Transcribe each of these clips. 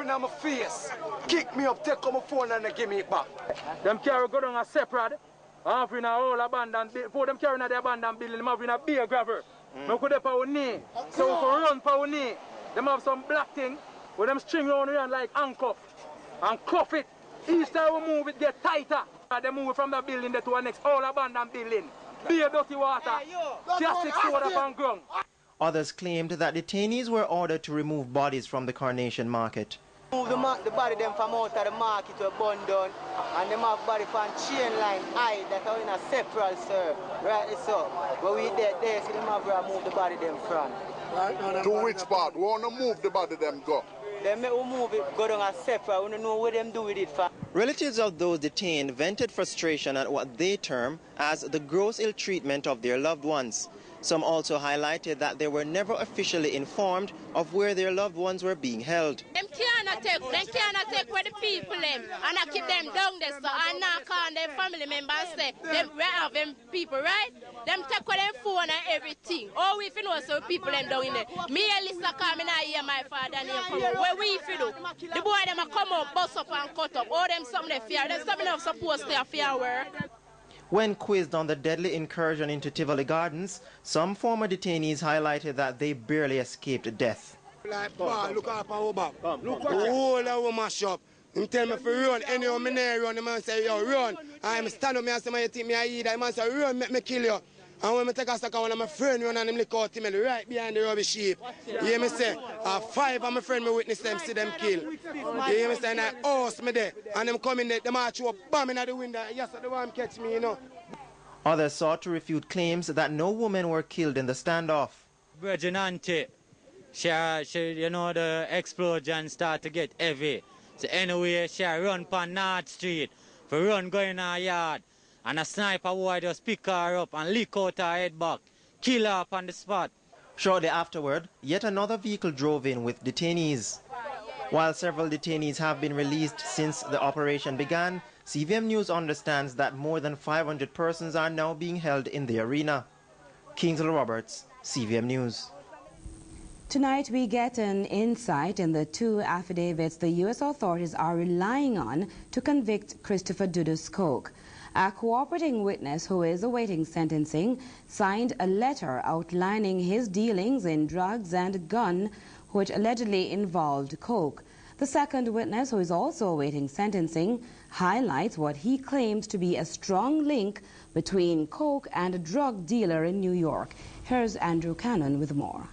in my face, kick me up, take out my phone and give me it back. Them carry go down a separate, offering a whole abandoned building. For them carrying the abandoned building, them having a beer gravel. We could have our knee, so we could run for our knee. Them have some black thing, with them string around here like handcuff, and cuff it. Each time we move it get tighter. They move from the building to the next whole abandoned building. Beer, dirty water, plastic soda on ground. Others claimed that detainees were ordered to remove bodies from the Carnation Market. Move the body them from out of the market to a bun down, and them have body from chain line high that are in a separate, sir. Right, so. But we there, so them have to move the body them from. To which part? We want to move the body them go. They may move it, go down a separate, we don't know what them do with it for. Relatives of those detained vented frustration at what they term as the gross ill treatment of their loved ones. Some also highlighted that they were never officially informed of where their loved ones were being held. Them cannot take where the people them and I keep them down there, so I now call their family members say them we have them people, right? Them take with them phone and everything. Oh, we know so people them down in there. Me and Lisa come in here, my father name come up. Where we do? The boy them a come up, bust up and cut up. Oh, them something they fear. Them something else supposed to fear work. When quizzed on the deadly incursion into Tivoli Gardens, some former detainees highlighted that they barely escaped death. Like, look up our back. Look all our mash up. Him tell me for run, any of me near run, the man say, yo, run. I'm stand up, me and say, man, you think me I eat, the man say, run, make me kill you. And when I take a second, one of my friend run and him lick out him right behind the rubbish heap. You hear me say? 5 of my friend me witness them, see them kill. You hear me say? And I house me there. And them come in there, them march up, bam in the window. Yes, the one catch me, you know. Others sought to refute claims that no women were killed in the standoff. Virgin Auntie, she, you know, the explosion start to get heavy. So anyway, she run on North Street, for run going in her yard. And a sniper boy just pick her up and lick out her head back, kill her up on the spot. Shortly afterward, yet another vehicle drove in with detainees. While several detainees have been released since the operation began, CVM News understands that more than 500 persons are now being held in the arena. Kingsley Roberts, CVM News. Tonight we get an insight in the 2 affidavits the U.S. authorities are relying on to convict Christopher Dudus Coke. A cooperating witness who is awaiting sentencing signed a letter outlining his dealings in drugs and a gun which allegedly involved coke. The second witness, who is also awaiting sentencing, highlights what he claims to be a strong link between coke and a drug dealer in New York. Here's Andrew Cannon with more.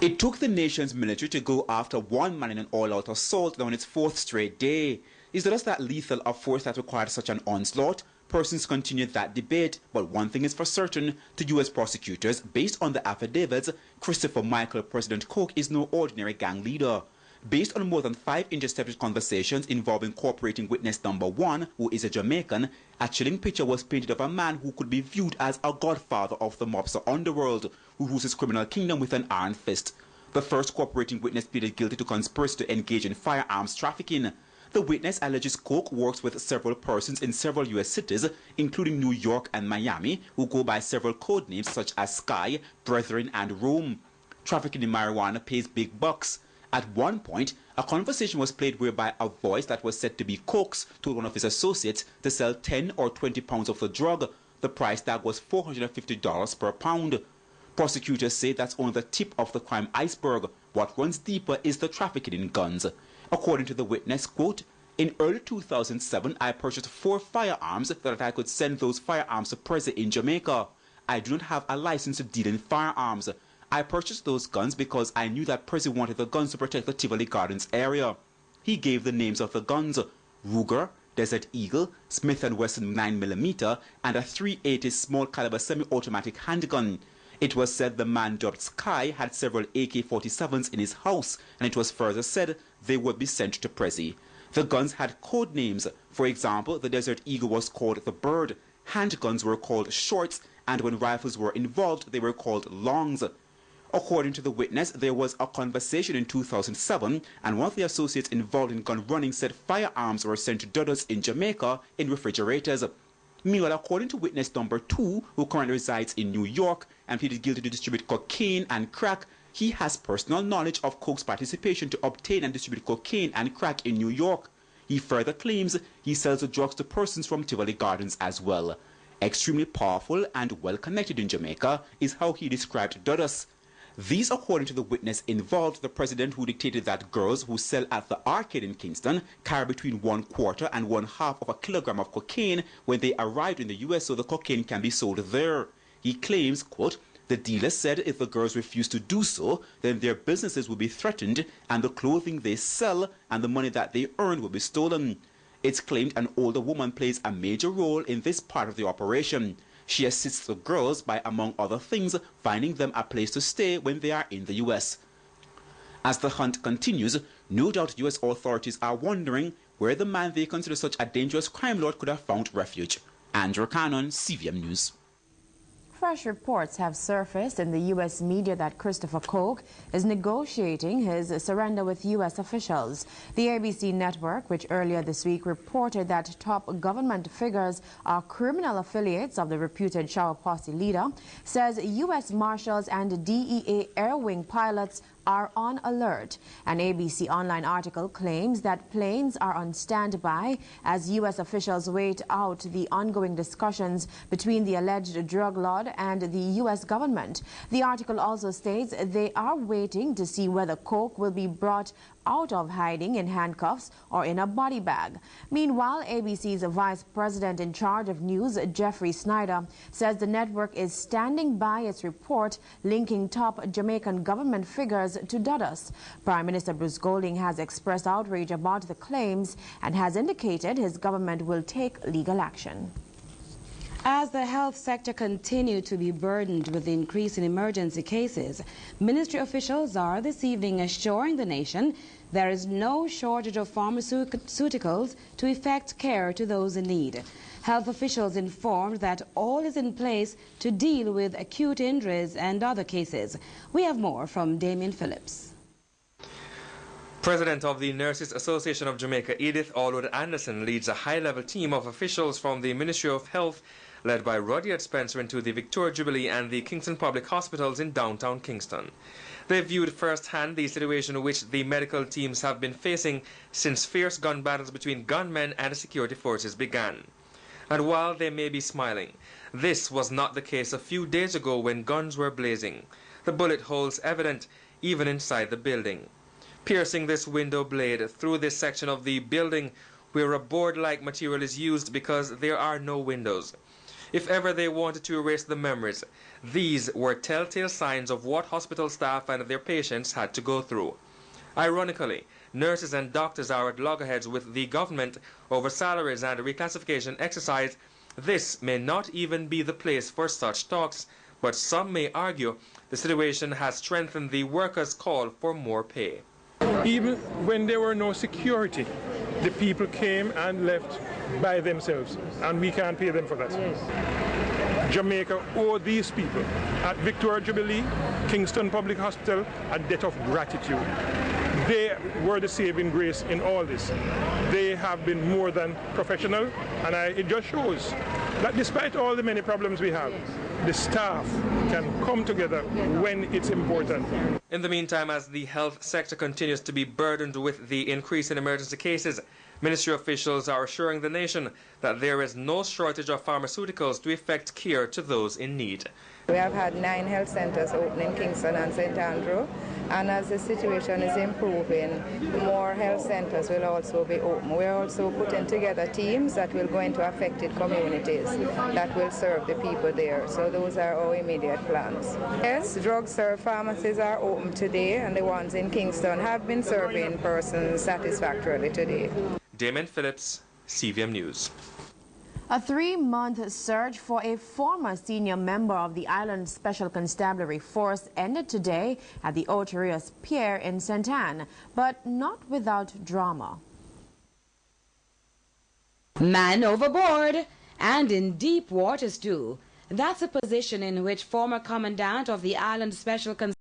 It took the nation's military to go after one man in an all-out assault on its 4th straight day. Is just that lethal a force that required such an onslaught? Persons continued that debate, but one thing is for certain, to U.S. prosecutors, based on the affidavits, Christopher Michael President Coke is no ordinary gang leader. Based on more than 5 intercepted conversations involving cooperating witness number 1, who is a Jamaican, a chilling picture was painted of a man who could be viewed as a godfather of the mobster underworld, who rules his criminal kingdom with an iron fist. The first cooperating witness pleaded guilty to conspiracy to engage in firearms trafficking. The witness alleges Coke works with several persons in several U.S. cities, including New York and Miami, who go by several code names such as Sky, Brethren, and Rome. Trafficking in marijuana pays big bucks. At one point, a conversation was played whereby a voice that was said to be Coke's told one of his associates to sell 10 or 20 pounds of the drug. The price tag was $450 per pound. Prosecutors say that's only the tip of the crime iceberg. What runs deeper is the trafficking in guns. According to the witness, quote, in early 2007, I purchased 4 firearms so that I could send those firearms to Prezi in Jamaica. I do not have a license to deal in firearms. I purchased those guns because I knew that Prezi wanted the guns to protect the Tivoli Gardens area. He gave the names of the guns: Ruger, Desert Eagle, Smith & Wesson 9mm, and a .380 small caliber semi-automatic handgun. It was said the man dubbed Sky had several AK-47s in his house, and it was further said they would be sent to Prezi. The guns had code names. For example, the Desert Eagle was called the Bird, handguns were called Shorts, and when rifles were involved, they were called Longs. According to the witness, there was a conversation in 2007, and one of the associates involved in gun running said firearms were sent to Dudus in Jamaica in refrigerators. Meanwhile, according to witness number 2, who currently resides in New York and pleaded guilty to distribute cocaine and crack, he has personal knowledge of Coke's participation to obtain and distribute cocaine and crack in New York. He further claims he sells the drugs to persons from Tivoli Gardens as well. Extremely powerful and well connected in Jamaica is how he described Dudas. These, according to the witness, involved the president who dictated that girls who sell at the arcade in Kingston carry between 1/4 and 1/2 of a kilogram of cocaine when they arrived in the U.S. so the cocaine can be sold there. He claims, quote, the dealer said if the girls refuse to do so, then their businesses will be threatened and the clothing they sell and the money that they earn will be stolen. It's claimed an older woman plays a major role in this part of the operation. She assists the girls by, among other things, finding them a place to stay when they are in the U.S. As the hunt continues, no doubt U.S. authorities are wondering where the man they consider such a dangerous crime lord could have found refuge. Andrew Cannon, CVM News. Fresh reports have surfaced in the U.S. media that Christopher Coke is negotiating his surrender with U.S. officials. The ABC network, which earlier this week reported that top government figures are criminal affiliates of the reputed Shower Posse leader, says U.S. Marshals and DEA Air Wing pilots are on alert. An ABC online article claims that planes are on standby as U.S. officials wait out the ongoing discussions between the alleged drug lord and the U.S. government. The article also states they are waiting to see whether Coke will be brought out of hiding in handcuffs or in a body bag. Meanwhile, ABC's vice president in charge of news, Jeffrey Snyder, says the network is standing by its report linking top Jamaican government figures to Dudas. Prime Minister Bruce Golding has expressed outrage about the claims and has indicated his government will take legal action. As the health sector continues to be burdened with the increase in emergency cases, ministry officials are this evening assuring the nation there is no shortage of pharmaceuticals to effect care to those in need. Health officials informed that all is in place to deal with acute injuries and other cases. We have more from Damien Phillips. President of the Nurses Association of Jamaica, Edith Allwood Anderson, leads a high-level team of officials from the Ministry of Health, led by Rudyard Spencer, into the Victoria Jubilee and the Kingston Public Hospitals in downtown Kingston. They viewed firsthand the situation which the medical teams have been facing since fierce gun battles between gunmen and the security forces began. And while they may be smiling, this was not the case a few days ago when guns were blazing. The bullet holes evident even inside the building. Piercing this window blade through this section of the building where a board-like material is used because there are no windows. If ever they wanted to erase the memories, these were telltale signs of what hospital staff and their patients had to go through. Ironically, nurses and doctors are at loggerheads with the government over salaries and reclassification exercise. This may not even be the place for such talks, but some may argue the situation has strengthened the workers' call for more pay. Even when there were no security, the people came and left by themselves, and we can't pay them for that. Yes. Jamaica owe these people at Victoria Jubilee, Kingston Public Hospital, a debt of gratitude. They were the saving grace in all this. They have been more than professional, and it just shows that despite all the many problems we have, the staff can come together when it's important. In the meantime, as the health sector continues to be burdened with the increase in emergency cases, ministry officials are assuring the nation that there is no shortage of pharmaceuticals to effect care to those in need. We have had 9 health centers open in Kingston and St. Andrew, and as the situation is improving, more health centers will also be open. We're also putting together teams that will go into affected communities that will serve the people there. So those are our immediate plans. Yes, drugstore pharmacies are open today, and the ones in Kingston have been serving persons satisfactorily today. Damien Phillips, CVM News. A 3-month search for a former senior member of the Island Special Constabulary Force ended today at the Ocho Rios Pier in St. Anne, but not without drama. Man overboard, and in deep waters too. That's a position in which former commandant of the Island Special Constabulary